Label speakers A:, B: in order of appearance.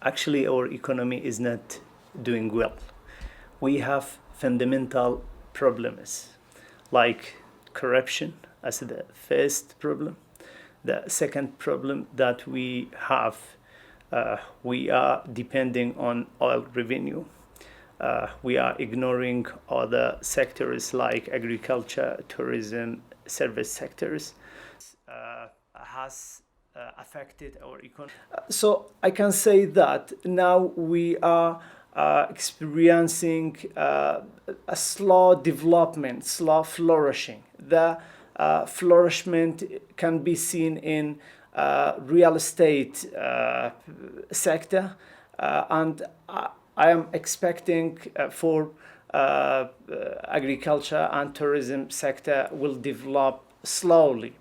A: Actually, our economy is not doing well. We have fundamental problems like corruption as the first problem. The second problem that we have, we are depending on oil revenue. We are ignoring other sectors like agriculture, tourism, service sectors. Has affected our economy. So I can say that now we are experiencing a slow development, slow flourishing. The flourishment can be seen in real estate sector, and I am expecting for agriculture and tourism sector will develop slowly.